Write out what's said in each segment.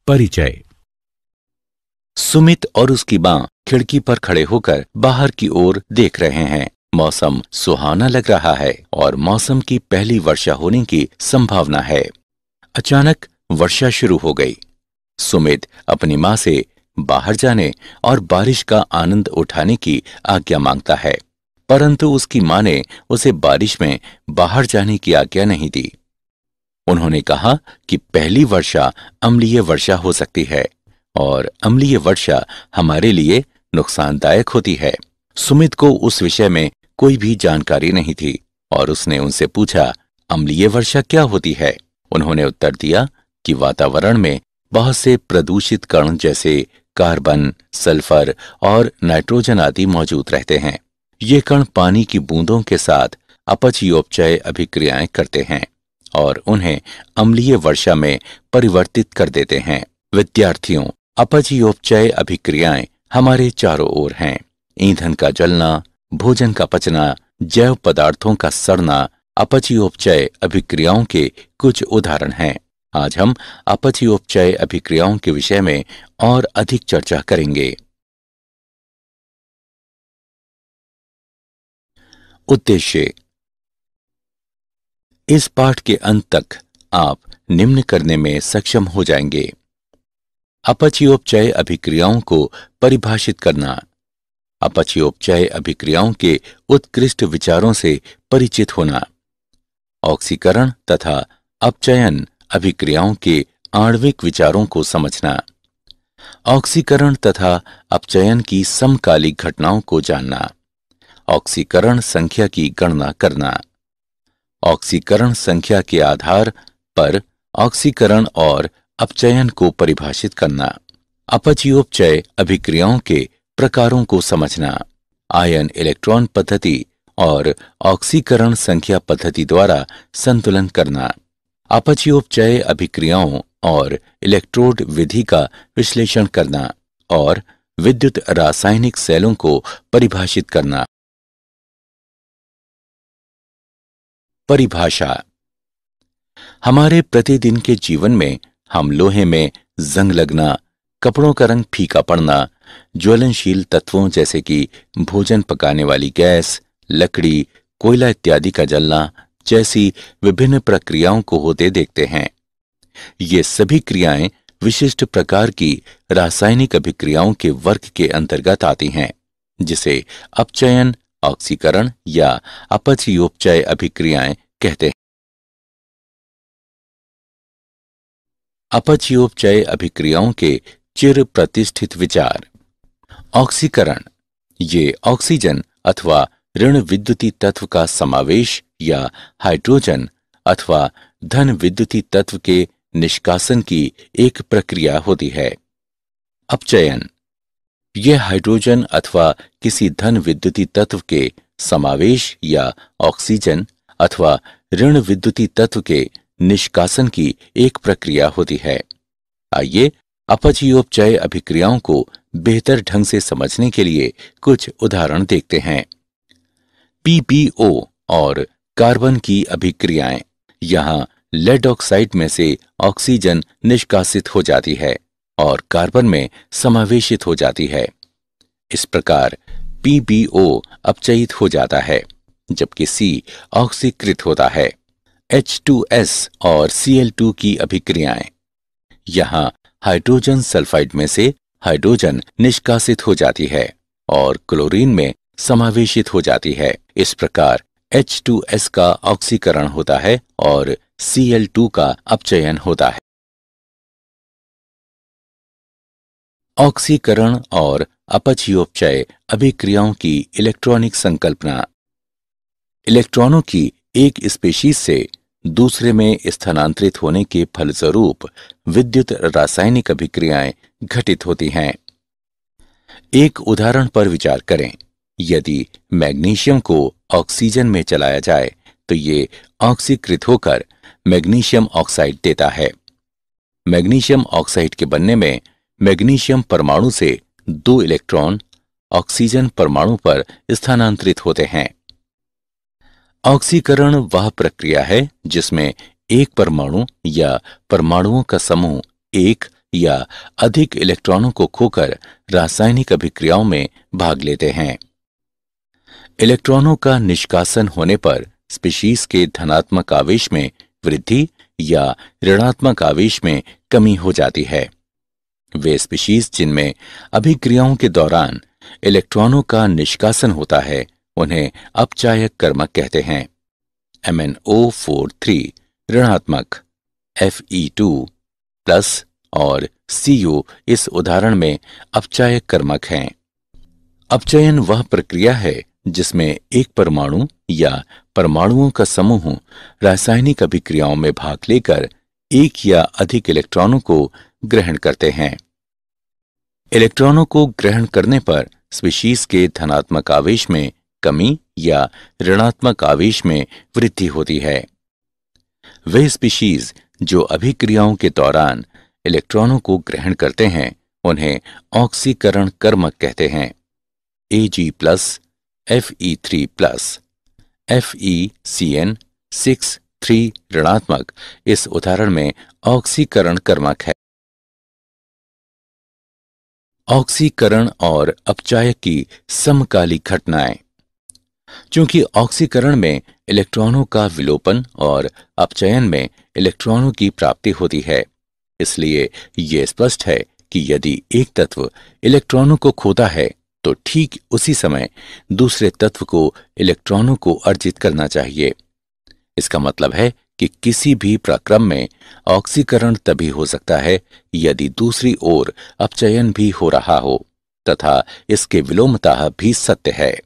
परिचय। सुमित और उसकी मां खिड़की पर खड़े होकर बाहर की ओर देख रहे हैं। मौसम सुहाना लग रहा है और मौसम की पहली वर्षा होने की संभावना है। अचानक वर्षा शुरू हो गई। सुमित अपनी मां से बाहर जाने और बारिश का आनंद उठाने की आज्ञा मांगता है, परंतु उसकी मां ने उसे बारिश में बाहर जाने की आज्ञा नहीं दी। उन्होंने कहा कि पहली वर्षा अम्लीय वर्षा हो सकती है और अम्लीय वर्षा हमारे लिए नुकसानदायक होती है। सुमित को उस विषय में कोई भी जानकारी नहीं थी और उसने उनसे पूछा, अम्लीय वर्षा क्या होती है? उन्होंने उत्तर दिया कि वातावरण में बहुत से प्रदूषित कण जैसे कार्बन, सल्फर और नाइट्रोजन आदि मौजूद रहते हैं। ये कण पानी की बूंदों के साथ अपचयोपचय अभिक्रियाएं करते हैं और उन्हें अम्लीय वर्षा में परिवर्तित कर देते हैं। विद्यार्थियों, अपचयोपचय अभिक्रियाएं हमारे चारों ओर हैं। ईंधन का जलना, भोजन का पचना, जैव पदार्थों का सड़ना अपचयोपचय अभिक्रियाओं के कुछ उदाहरण हैं। आज हम अपचयोपचय अभिक्रियाओं के विषय में और अधिक चर्चा करेंगे। उद्देश्य। इस पाठ के अंत तक आप निम्न करने में सक्षम हो जाएंगे। अपचयोपचय अभिक्रियाओं को परिभाषित करना, अपचयोपचय अभिक्रियाओं के उत्कृष्ट विचारों से परिचित होना, ऑक्सीकरण तथा अपचयन अभिक्रियाओं के आणविक विचारों को समझना, ऑक्सीकरण तथा अपचयन की समकालिक घटनाओं को जानना, ऑक्सीकरण संख्या की गणना करना, ऑक्सीकरण संख्या के आधार पर ऑक्सीकरण और अपचयन को परिभाषित करना, अपचयोपचय अभिक्रियाओं के प्रकारों को समझना, आयन इलेक्ट्रॉन पद्धति और ऑक्सीकरण संख्या पद्धति द्वारा संतुलन करना, अपचयोपचय अभिक्रियाओं और इलेक्ट्रोड विधि का विश्लेषण करना और विद्युत रासायनिक सेलों को परिभाषित करना। परिभाषा। हमारे प्रतिदिन के जीवन में हम लोहे में जंग लगना, कपड़ों का रंग फीका पड़ना, ज्वलनशील तत्वों जैसे कि भोजन पकाने वाली गैस, लकड़ी, कोयला इत्यादि का जलना जैसी विभिन्न प्रक्रियाओं को होते देखते हैं। ये सभी क्रियाएं विशिष्ट प्रकार की रासायनिक अभिक्रियाओं के वर्ग के अंतर्गत आती हैं, जिसे अपचयन, ऑक्सीकरण या अपचयोपचय अभिक्रियाएं कहते हैं। अपचयोपचय अभिक्रियाओं के चिर प्रतिष्ठित विचार। ऑक्सीकरण, ये ऑक्सीजन अथवा ऋण विद्युतीय तत्व का समावेश या हाइड्रोजन अथवा धन विद्युतीय तत्व के निष्कासन की एक प्रक्रिया होती है। अपचयन, यह हाइड्रोजन अथवा किसी धन विद्युतीय तत्व के समावेश या ऑक्सीजन अथवा ऋण विद्युतीय तत्व के निष्कासन की एक प्रक्रिया होती है। आइए अपचयोपचय अभिक्रियाओं को बेहतर ढंग से समझने के लिए कुछ उदाहरण देखते हैं। पीपीओ और कार्बन की अभिक्रियाएं। यहां लेड ऑक्साइड में से ऑक्सीजन निष्कासित हो जाती है और कार्बन में समावेशित हो जाती है। इस प्रकार पीबीओ अपचयित हो जाता है, जबकि सी ऑक्सीकृत होता है। H2S और Cl2 की अभिक्रियाएं। यहां हाइड्रोजन सल्फाइड में से हाइड्रोजन निष्कासित हो जाती है और क्लोरीन में समावेशित हो जाती है। इस प्रकार H2S का ऑक्सीकरण होता है और Cl2 का अपचयन होता है। ऑक्सीकरण और अपचयोपचय अभिक्रियाओं की इलेक्ट्रॉनिक संकल्पना। इलेक्ट्रॉनों की एक स्पीशीज से दूसरे में स्थानांतरित होने के फलस्वरूप विद्युत रासायनिक अभिक्रियाएं घटित होती हैं। एक उदाहरण पर विचार करें। यदि मैग्नीशियम को ऑक्सीजन में चलाया जाए तो ये ऑक्सीकृत होकर मैग्नीशियम ऑक्साइड देता है। मैग्नीशियम ऑक्साइड के बनने में मैग्नीशियम परमाणु से 2 इलेक्ट्रॉन ऑक्सीजन परमाणु पर स्थानांतरित होते हैं। ऑक्सीकरण वह प्रक्रिया है जिसमें एक परमाणु या परमाणुओं का समूह एक या अधिक इलेक्ट्रॉनों को खोकर रासायनिक अभिक्रियाओं में भाग लेते हैं। इलेक्ट्रॉनों का निष्कासन होने पर स्पीशीज के धनात्मक आवेश में वृद्धि या ऋणात्मक आवेश में कमी हो जाती है। वे स्पीशीज जिनमें अभिक्रियाओं के दौरान इलेक्ट्रॉनों का निष्कासन होता है उन्हें अपचायक कर्मक कहते हैं। MnO4 ऋणात्मक, Fe2 प्लस और Cu इस उदाहरण में अपचायक कर्मक हैं। अपचयन वह प्रक्रिया है जिसमें एक परमाणु या परमाणुओं का समूह रासायनिक अभिक्रियाओं में भाग लेकर एक या अधिक इलेक्ट्रॉनों को ग्रहण करते हैं। इलेक्ट्रॉनों को ग्रहण करने पर स्पीशीज के धनात्मक आवेश में कमी या ऋणात्मक आवेश में वृद्धि होती है। वे स्पीशीज जो अभिक्रियाओं के दौरान इलेक्ट्रॉनों को ग्रहण करते हैं उन्हें ऑक्सीकरण कर्मक कहते हैं। Ag+, Fe3+, FeCN6 ऋणात्मक इस उदाहरण में ऑक्सीकरण कर्मक है। ऑक्सीकरण और अपचायक की समकालिक घटनाएं। चूंकि ऑक्सीकरण में इलेक्ट्रॉनों का विलोपन और अपचयन में इलेक्ट्रॉनों की प्राप्ति होती है, इसलिए यह स्पष्ट है कि यदि एक तत्व इलेक्ट्रॉनों को खोता है तो ठीक उसी समय दूसरे तत्व को इलेक्ट्रॉनों को अर्जित करना चाहिए। इसका मतलब है कि किसी भी प्रक्रम में ऑक्सीकरण तभी हो सकता है यदि दूसरी ओर अपचयन भी हो रहा हो तथा इसके विलोमतः भी सत्य है।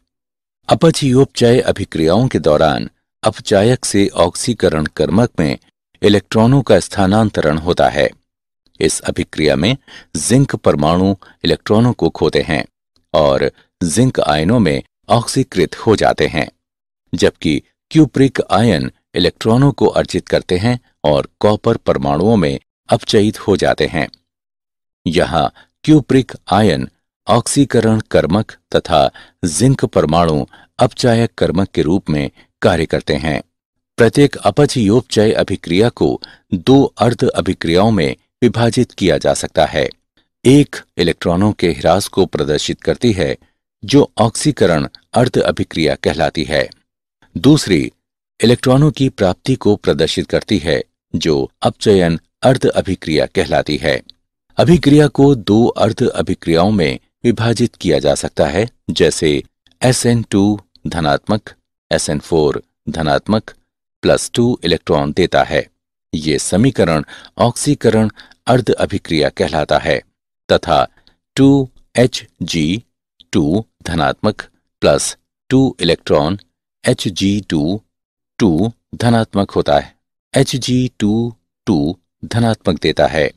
अपचयोपचय अभिक्रियाओं के दौरान अपचायक से ऑक्सीकरण कर्मक में इलेक्ट्रॉनों का स्थानांतरण होता है। इस अभिक्रिया में जिंक परमाणु इलेक्ट्रॉनों को खोते हैं और जिंक आयनों में ऑक्सीकृत हो जाते हैं, जबकि क्यूप्रिक आयन इलेक्ट्रॉनों को अर्जित करते हैं और कॉपर परमाणुओं में अपचयित हो जाते हैं। यहां क्यूप्रिक आयन ऑक्सीकरण कर्मक तथा जिंक परमाणु अपचायक कर्मक के रूप में कार्य करते हैं। प्रत्येक अपचयोपचय अभिक्रिया को दो अर्ध अभिक्रियाओं में विभाजित किया जा सकता है। एक इलेक्ट्रॉनों के ह्रास को प्रदर्शित करती है जो ऑक्सीकरण अर्ध अभिक्रिया कहलाती है। दूसरी इलेक्ट्रॉनों की प्राप्ति को प्रदर्शित करती है जो अपचयन अर्ध अभिक्रिया कहलाती है। अभिक्रिया को दो अर्ध अभिक्रियाओं में विभाजित किया जा सकता है, जैसे Sn2 धनात्मक Sn4 धनात्मक +2 इलेक्ट्रॉन देता है। ये समीकरण ऑक्सीकरण अर्ध अभिक्रिया कहलाता है तथा 2Hg2 धनात्मक +2 इलेक्ट्रॉन Hg2 धनात्मक होता है। Hg2 धनात्मक देता है।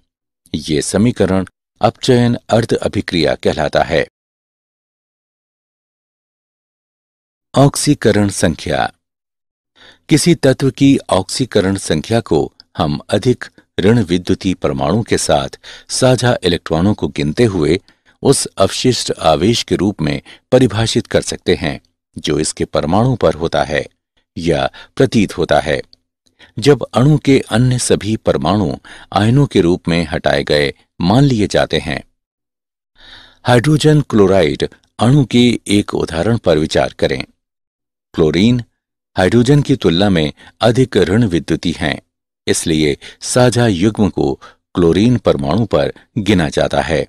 ये समीकरण अपचयन अर्ध अभिक्रिया कहलाता है। ऑक्सीकरण संख्या। किसी तत्व की ऑक्सीकरण संख्या को हम अधिक ऋण विद्युतीय परमाणु के साथ साझा इलेक्ट्रॉनों को गिनते हुए उस अवशिष्ट आवेश के रूप में परिभाषित कर सकते हैं जो इसके परमाणु पर होता है या प्रतीत होता है। जब अणु के अन्य सभी परमाणु आयनों के रूप में हटाए गए मान लिए जाते हैं। हाइड्रोजन क्लोराइड अणु के एक उदाहरण पर विचार करें। क्लोरीन हाइड्रोजन की तुलना में अधिक ऋण विद्युतीय हैं, इसलिए साझा युग्म को क्लोरीन परमाणु पर गिना जाता है।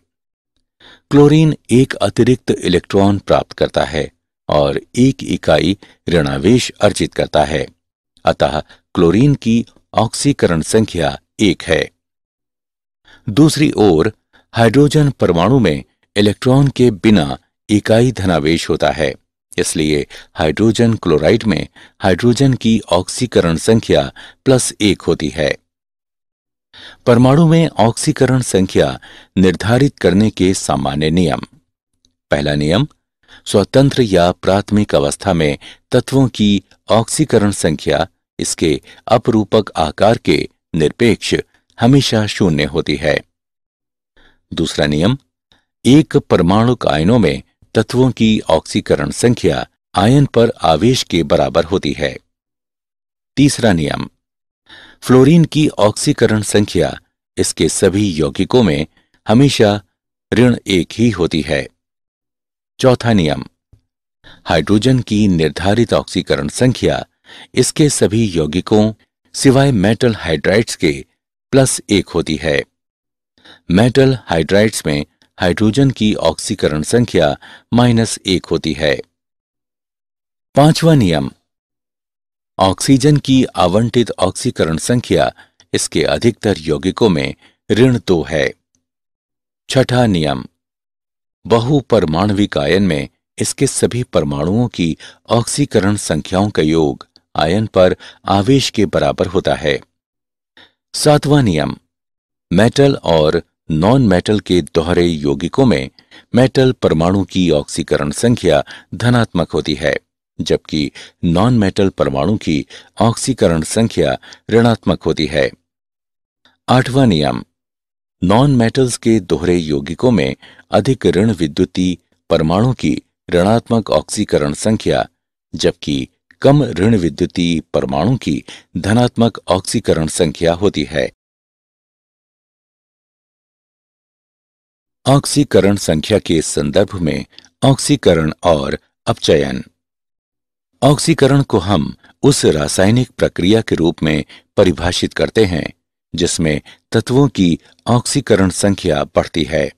क्लोरीन एक अतिरिक्त इलेक्ट्रॉन प्राप्त करता है और एक इकाई ऋणावेश अर्जित करता है, अतः क्लोरीन की ऑक्सीकरण संख्या 1 है। दूसरी ओर हाइड्रोजन परमाणु में इलेक्ट्रॉन के बिना इकाई धनावेश होता है, इसलिए हाइड्रोजन क्लोराइड में हाइड्रोजन की ऑक्सीकरण संख्या +1 होती है। परमाणु में ऑक्सीकरण संख्या निर्धारित करने के सामान्य नियम। पहला नियम, स्वतंत्र या प्राथमिक अवस्था में तत्वों की ऑक्सीकरण संख्या इसके अपरूपक आकार के निरपेक्ष हमेशा 0 होती है। दूसरा नियम, एक परमाणुक आयनों में तत्वों की ऑक्सीकरण संख्या आयन पर आवेश के बराबर होती है। तीसरा नियम, फ्लोरीन की ऑक्सीकरण संख्या इसके सभी यौगिकों में हमेशा ऋण 1 ही होती है। चौथा नियम, हाइड्रोजन की निर्धारित ऑक्सीकरण संख्या इसके सभी यौगिकों सिवाय मेटल हाइड्राइड्स के +1 होती है। मेटल हाइड्राइड्स में हाइड्रोजन की ऑक्सीकरण संख्या -1 होती है। पांचवा नियम, ऑक्सीजन की आवंटित ऑक्सीकरण संख्या इसके अधिकतर यौगिकों में ऋण 2 है। छठा नियम, बहुपरमाणविक आयन में इसके सभी परमाणुओं की ऑक्सीकरण संख्याओं का योग आयन पर आवेश के बराबर होता है। सातवां नियम, मेटल और नॉन मेटल के दोहरे यौगिकों में मेटल परमाणु की ऑक्सीकरण संख्या धनात्मक होती है, जबकि नॉन मेटल परमाणु की ऑक्सीकरण संख्या ऋणात्मक होती है। आठवां नियम, नॉन मेटल्स के दोहरे यौगिकों में अधिक ऋण विद्युतीय परमाणु की ऋणात्मक ऑक्सीकरण संख्या, जबकि कम ऋण विद्युतीय परमाणु की धनात्मक ऑक्सीकरण संख्या होती है। ऑक्सीकरण संख्या के संदर्भ में ऑक्सीकरण और अपचयन। ऑक्सीकरण को हम उस रासायनिक प्रक्रिया के रूप में परिभाषित करते हैं जिसमें तत्वों की ऑक्सीकरण संख्या बढ़ती है।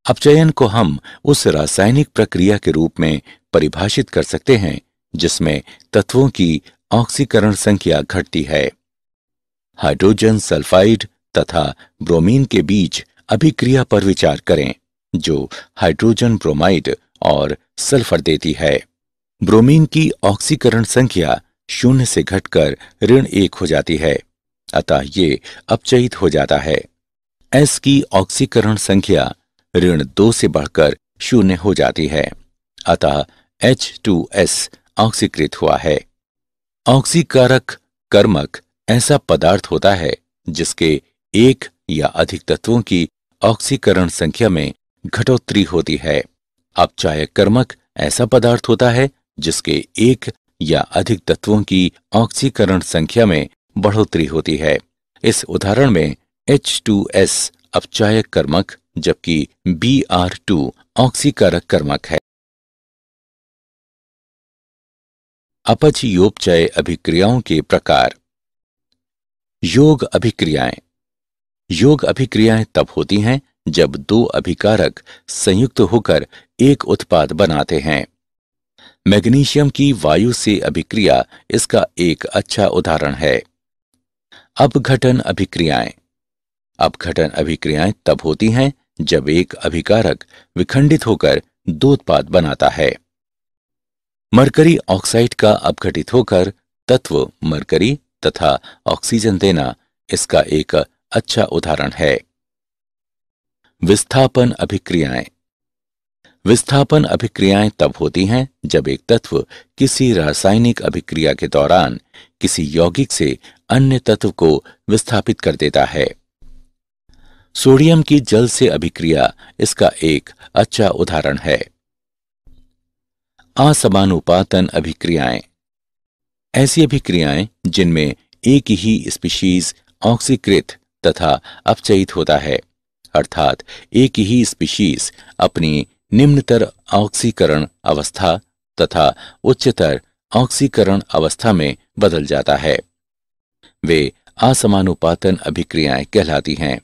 अपचयन को हम उस रासायनिक प्रक्रिया के रूप में परिभाषित कर सकते हैं जिसमें तत्वों की ऑक्सीकरण संख्या घटती है। हाइड्रोजन सल्फाइड तथा ब्रोमीन के बीच अभिक्रिया पर विचार करें जो हाइड्रोजन ब्रोमाइड और सल्फर देती है। ब्रोमीन की ऑक्सीकरण संख्या 0 से घटकर ऋण 1 हो जाती है, अतः ये अपचयित हो जाता है। S की ऑक्सीकरण संख्या ऋण 2 से बढ़कर 0 हो जाती है, अतः H2S ऑक्सीकृत हुआ है। ऑक्सीकारक कर्मक ऐसा पदार्थ होता है जिसके एक या अधिक तत्वों की ऑक्सीकरण संख्या में घटोत्तरी होती है। अपचायक कर्मक ऐसा पदार्थ होता है जिसके एक या अधिक तत्वों की ऑक्सीकरण संख्या में बढ़ोतरी होती है। इस उदाहरण में H2S अपचायक कर्मक जबकि Br2 ऑक्सीकारक कर्मक है। अपचयोपचय अभिक्रियाओं के प्रकार। योग अभिक्रियाएं। योग अभिक्रियाएं तब होती हैं जब 2 अभिकारक संयुक्त होकर एक उत्पाद बनाते हैं। मैग्नीशियम की वायु से अभिक्रिया इसका एक अच्छा उदाहरण है। अपघटन अभिक्रियाएं। अपघटन अभिक्रियाएं तब होती हैं जब एक अभिकारक विखंडित होकर 2 उत्पाद बनाता है। मरकरी ऑक्साइड का अपघटित होकर तत्व मरकरी तथा ऑक्सीजन देना इसका एक अच्छा उदाहरण है। विस्थापन अभिक्रियाएं। विस्थापन अभिक्रियाएं तब होती हैं जब एक तत्व किसी रासायनिक अभिक्रिया के दौरान किसी यौगिक से अन्य तत्व को विस्थापित कर देता है। सोडियम की जल से अभिक्रिया इसका एक अच्छा उदाहरण है। असमानुपातन अभिक्रियाएं। ऐसी अभिक्रियाएं जिनमें एक ही स्पीशीज ऑक्सीकृत तथा अपचयित होता है, अर्थात एक ही स्पीशीज अपनी निम्नतर ऑक्सीकरण अवस्था तथा उच्चतर ऑक्सीकरण अवस्था में बदल जाता है, वे असमानुपातन अभिक्रियाएं कहलाती हैं।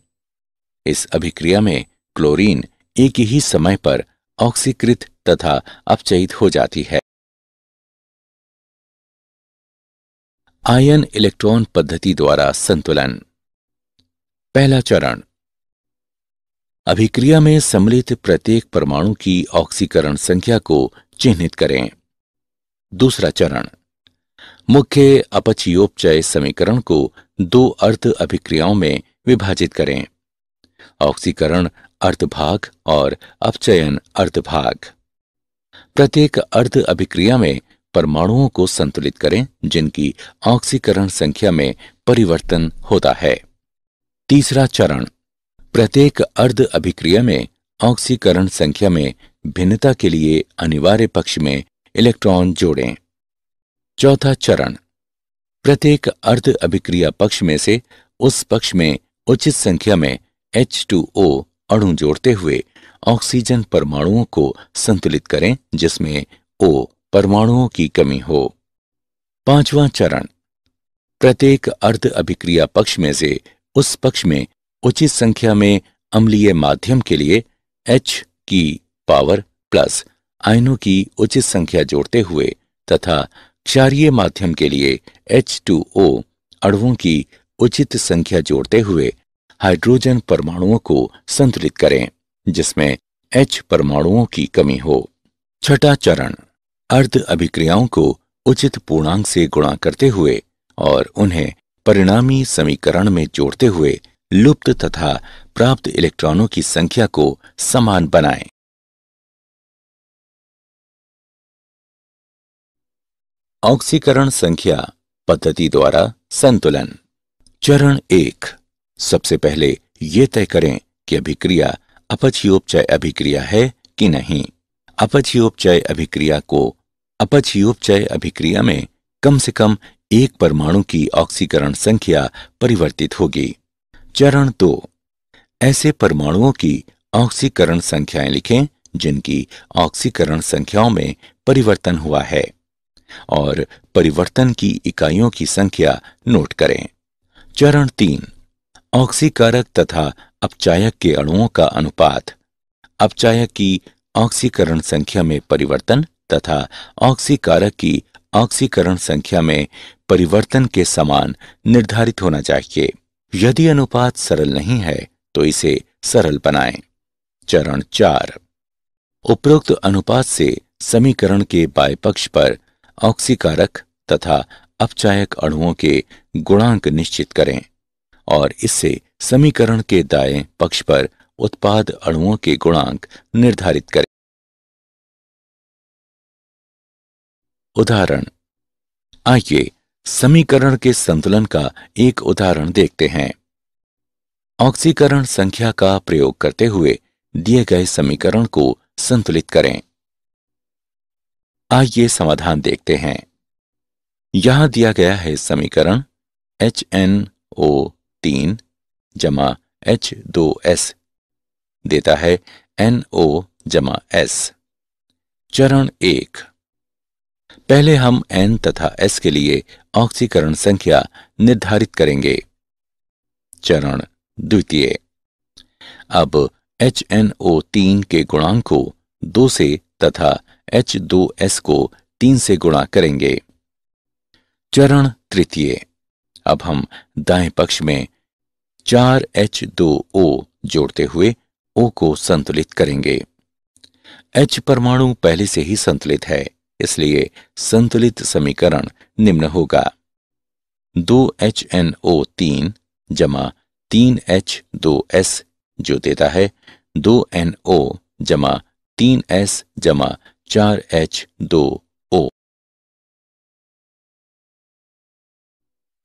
इस अभिक्रिया में क्लोरीन एक ही समय पर ऑक्सीकृत तथा अपचयित हो जाती है। आयन इलेक्ट्रॉन पद्धति द्वारा संतुलन। पहला चरण, अभिक्रिया में सम्मिलित प्रत्येक परमाणु की ऑक्सीकरण संख्या को चिह्नित करें। दूसरा चरण, मुख्य अपचयोपचय समीकरण को 2 अर्ध अभिक्रियाओं में विभाजित करें। ऑक्सीकरण अर्धभाग और अपचयन अर्धभाग। प्रत्येक अर्ध अभिक्रिया में परमाणुओं को संतुलित करें जिनकी ऑक्सीकरण संख्या में परिवर्तन होता है। तीसरा चरण, प्रत्येक अर्ध अभिक्रिया में ऑक्सीकरण संख्या में भिन्नता के लिए अनिवार्य पक्ष में इलेक्ट्रॉन जोड़ें। चौथा चरण, प्रत्येक अर्ध अभिक्रिया पक्ष में से उस पक्ष में उचित संख्या में H2O अणु जोड़ते हुए ऑक्सीजन परमाणुओं को संतुलित करें जिसमें O परमाणुओं की कमी हो। पांचवां चरण, प्रत्येक अर्ध अभिक्रिया पक्ष में से उस पक्ष में उचित संख्या में अम्लीय माध्यम के लिए H की पावर प्लस आयनों की उचित संख्या जोड़ते हुए तथा क्षारीय माध्यम के लिए H2O अणुओं की उचित संख्या जोड़ते हुए हाइड्रोजन परमाणुओं को संतुलित करें जिसमें H परमाणुओं की कमी हो। छठा चरण, अर्ध अभिक्रियाओं को उचित पूर्णांक से गुणा करते हुए और उन्हें परिणामी समीकरण में जोड़ते हुए लुप्त तथा प्राप्त इलेक्ट्रॉनों की संख्या को समान बनाएं। ऑक्सीकरण संख्या पद्धति द्वारा संतुलन। चरण 1, सबसे पहले ये तय करें कि अभिक्रिया अपचयोपचय अभिक्रिया है कि नहीं। अपचयोपचय अभिक्रिया में कम से कम एक परमाणु की ऑक्सीकरण संख्या परिवर्तित होगी। चरण 2, ऐसे परमाणुओं की ऑक्सीकरण संख्याएं लिखें जिनकी ऑक्सीकरण संख्याओं में परिवर्तन हुआ है और परिवर्तन की इकाइयों की संख्या नोट करें। चरण 3, ऑक्सीकारक तथा अपचायक के अणुओं का अनुपात, अपचायक की ऑक्सीकरण संख्या में परिवर्तन तथा ऑक्सीकारक की ऑक्सीकरण संख्या में परिवर्तन के समान निर्धारित होना चाहिए। यदि अनुपात सरल नहीं है तो इसे सरल बनाएं। चरण 4, उपरोक्त अनुपात से समीकरण के बाएं पक्ष पर ऑक्सीकारक तथा अपचायक अणुओं के गुणांक निश्चित करें और इससे समीकरण के दाएं पक्ष पर उत्पाद अणुओं के गुणांक निर्धारित करें। उदाहरण, आइए समीकरण के संतुलन का एक उदाहरण देखते हैं। ऑक्सीकरण संख्या का प्रयोग करते हुए दिए गए समीकरण को संतुलित करें। आइए समाधान देखते हैं। यहां दिया गया है समीकरण HNO3 जमा H2S देता है NO जमा S। चरण 1, पहले हम N तथा S के लिए ऑक्सीकरण संख्या निर्धारित करेंगे। चरण 2, अब HNO3 के गुणांक को 2 से तथा H2S को 3 से गुणा करेंगे। चरण 3, अब हम दाएं पक्ष में 4H2O जोड़ते हुए O को संतुलित करेंगे। H परमाणु पहले से ही संतुलित है, इसलिए संतुलित समीकरण निम्न होगा। 2HNO3 जमा 3H2S जो देता है 2NO जमा 3S जमा 4H2O।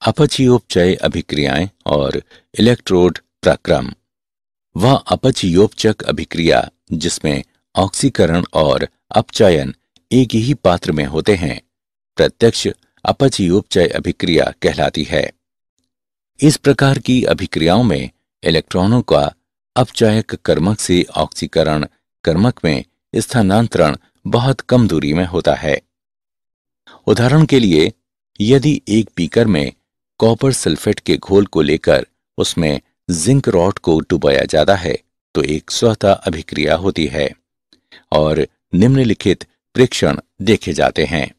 अपचयोपचय अभिक्रियाएं और इलेक्ट्रोड प्रक्रम। वह अपचयोपचक अभिक्रिया जिसमें ऑक्सीकरण और अपचयन एक ही पात्र में होते हैं प्रत्यक्ष अपचयोपचय अभिक्रिया कहलाती है। इस प्रकार की अभिक्रियाओं में इलेक्ट्रॉनों का अपचायक कर्मक से ऑक्सीकरण कर्मक में स्थानांतरण बहुत कम दूरी में होता है। उदाहरण के लिए, यदि एक बीकर में कॉपर सल्फेट के घोल को लेकर उसमें जिंक रॉड को डुबाया जाता है तो एक स्वतः अभिक्रिया होती है और निम्नलिखित प्रेक्षण देखे जाते हैं।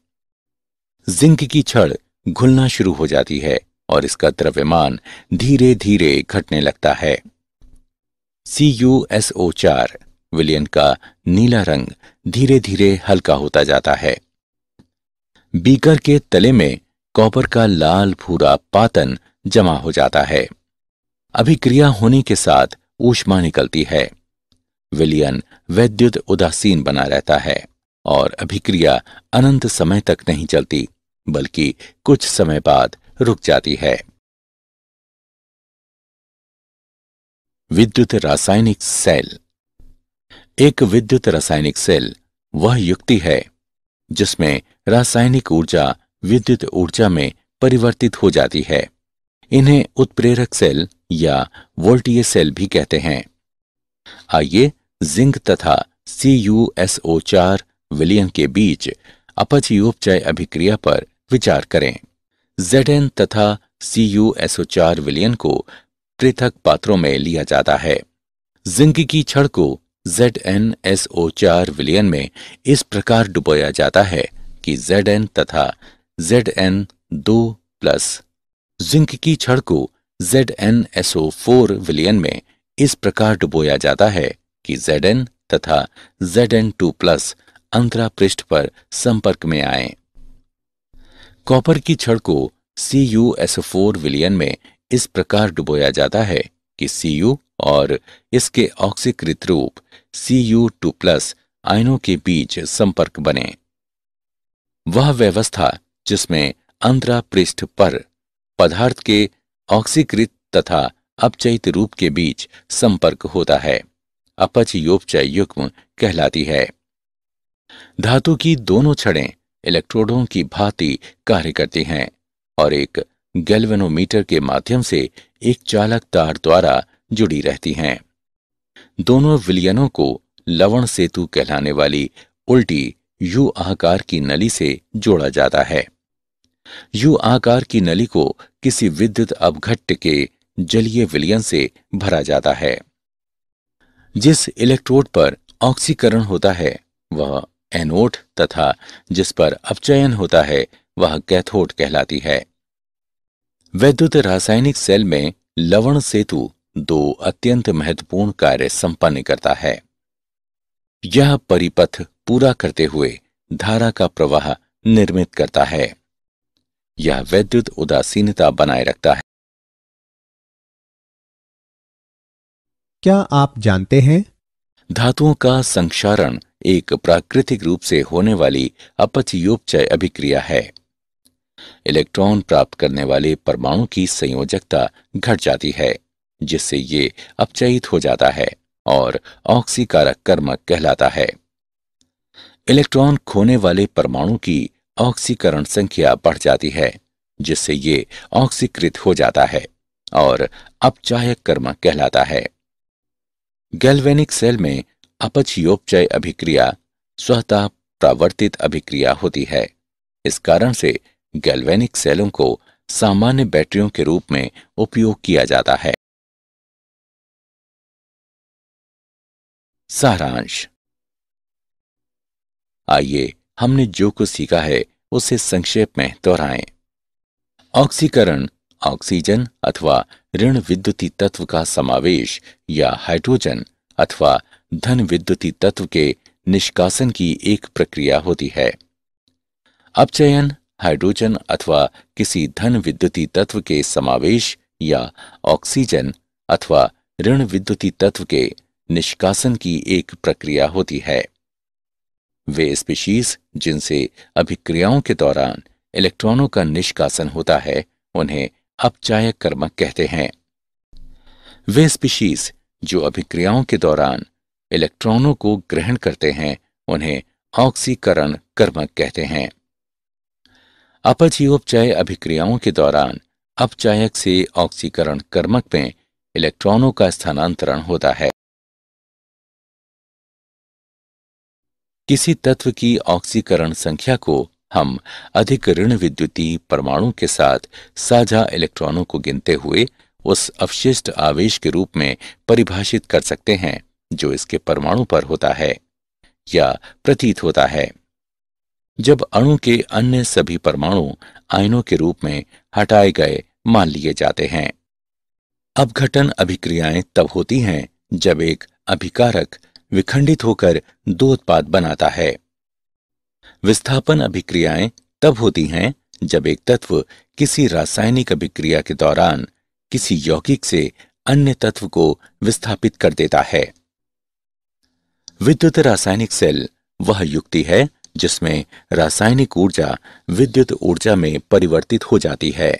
जिंक की छड़ घुलना शुरू हो जाती है और इसका द्रव्यमान धीरे धीरे घटने लगता है। CuSO4 विलयन का नीला रंग धीरे धीरे हल्का होता जाता है। बीकर के तले में कॉपर का लाल भूरा पातन जमा हो जाता है। अभिक्रिया होने के साथ ऊष्मा निकलती है। विलयन वैद्युत उदासीन बना रहता है और अभिक्रिया अनंत समय तक नहीं चलती बल्कि कुछ समय बाद रुक जाती है। विद्युत रासायनिक सेल। एक विद्युत रासायनिक सेल वह युक्ति है जिसमें रासायनिक ऊर्जा विद्युत ऊर्जा में परिवर्तित हो जाती है। इन्हें उत्प्रेरक सेल या वोल्टीय सेल भी कहते हैं। आइए जिंक तथा CuSO4 विलयन के बीच अपचयोपचय अभिक्रिया पर विचार करें। Zn तथा CuSO4 विलयन को पृथक पात्रों में लिया जाता है। जिंक की छड़ को ZnSO4 विलयन में इस प्रकार डुबोया जाता है कि Zn तथा Zn2+ जिंक की छड़ को ZnSO4 विलयन में इस प्रकार डुबोया जाता है कि Zn तथा Zn2+ अंतरा पृष्ठ पर संपर्क में आए। कॉपर की छड़ को CuSO4 विलयन में इस प्रकार डुबोया जाता है कि Cu और इसके ऑक्सीकृत रूप Cu2+ आयनों के बीच संपर्क बने। वह व्यवस्था जिसमें अंतरा पृष्ठ पर पदार्थ के ऑक्सीकृत तथा अपचयित रूप के बीच संपर्क होता है, अपचयोपचय युग्म कहलाती है। धातु की दोनों छड़ें इलेक्ट्रोडों की भांति कार्य करती हैं और एक गैल्वेनोमीटर के माध्यम से एक चालक तार द्वारा जुड़ी रहती हैं। दोनों विलयनों को लवण सेतु कहलाने वाली उल्टी यू आकार की नली से जोड़ा जाता है। यू आकार की नली को किसी विद्युत अपघट्य के जलीय विलयन से भरा जाता है। जिस इलेक्ट्रोड पर ऑक्सीकरण होता है वह एनोड तथा जिस पर अपचयन होता है वह कैथोड कहलाती है। वैद्युत रासायनिक सेल में लवण सेतु दो अत्यंत महत्वपूर्ण कार्य संपन्न करता है। यह परिपथ पूरा करते हुए धारा का प्रवाह निर्मित करता है। यह वैद्युत उदासीनता बनाए रखता है। क्या आप जानते हैं धातुओं का संक्षारण एक प्राकृतिक रूप से होने वाली अपचयोपचय अभिक्रिया है। इलेक्ट्रॉन प्राप्त करने वाले परमाणु की संयोजकता घट जाती है जिससे ये अपचयित हो जाता है और ऑक्सीकारक कर्मक कहलाता है। इलेक्ट्रॉन खोने वाले परमाणु की ऑक्सीकरण संख्या बढ़ जाती है जिससे ये ऑक्सीकृत हो जाता है और अपचायक कर्मक कहलाता है। गैल्वेनिक सेल में अपचयोपचय अभिक्रिया स्वतः प्रावर्तित अभिक्रिया होती है। इस कारण से गैल्वेनिक सेलों को सामान्य बैटरियों के रूप में उपयोग किया जाता है। सारांश। आइए हमने जो कुछ सीखा है उसे संक्षेप में दोहराएं। ऑक्सीकरण ऑक्सीजन अथवा ऋण विद्युतीय तत्व का समावेश या हाइड्रोजन अथवा धन विद्युतीय तत्व के निष्कासन की एक प्रक्रिया होती है। अपचयन हाइड्रोजन अथवा किसी धन विद्युतीय तत्व के समावेश या ऑक्सीजन अथवा ऋण विद्युतीय तत्व के निष्कासन की एक प्रक्रिया होती है। वे स्पीशीज जिनसे अभिक्रियाओं के दौरान इलेक्ट्रॉनों का निष्कासन होता है उन्हें अपचायक कर्मक कहते हैं। वे स्पीशीज जो अभिक्रियाओं के दौरान इलेक्ट्रॉनों को ग्रहण करते हैं उन्हें ऑक्सीकरण कर्मक कहते हैं। अपचयोपचय अभिक्रियाओं के दौरान अपचायक से ऑक्सीकरण कर्मक में इलेक्ट्रॉनों का स्थानांतरण होता है। किसी तत्व की ऑक्सीकरण संख्या को हम अधिक ऋण विद्युतीय परमाणु के साथ साझा इलेक्ट्रॉनों को गिनते हुए उस अवशिष्ट आवेश के रूप में परिभाषित कर सकते हैं जो इसके परमाणु पर होता है या प्रतीत होता है। जब अणु के अन्य सभी परमाणु आयनों के रूप में हटाए गए मान लिए जाते हैं। अपघटन अभिक्रियाएं तब होती हैं जब एक अभिकारक विखंडित होकर दो उत्पाद बनाता है। विस्थापन अभिक्रियाएं तब होती हैं जब एक तत्व किसी रासायनिक अभिक्रिया के दौरान किसी यौगिक से अन्य तत्व को विस्थापित कर देता है। विद्युत रासायनिक सेल वह युक्ति है जिसमें रासायनिक ऊर्जा विद्युत ऊर्जा में परिवर्तित हो जाती है।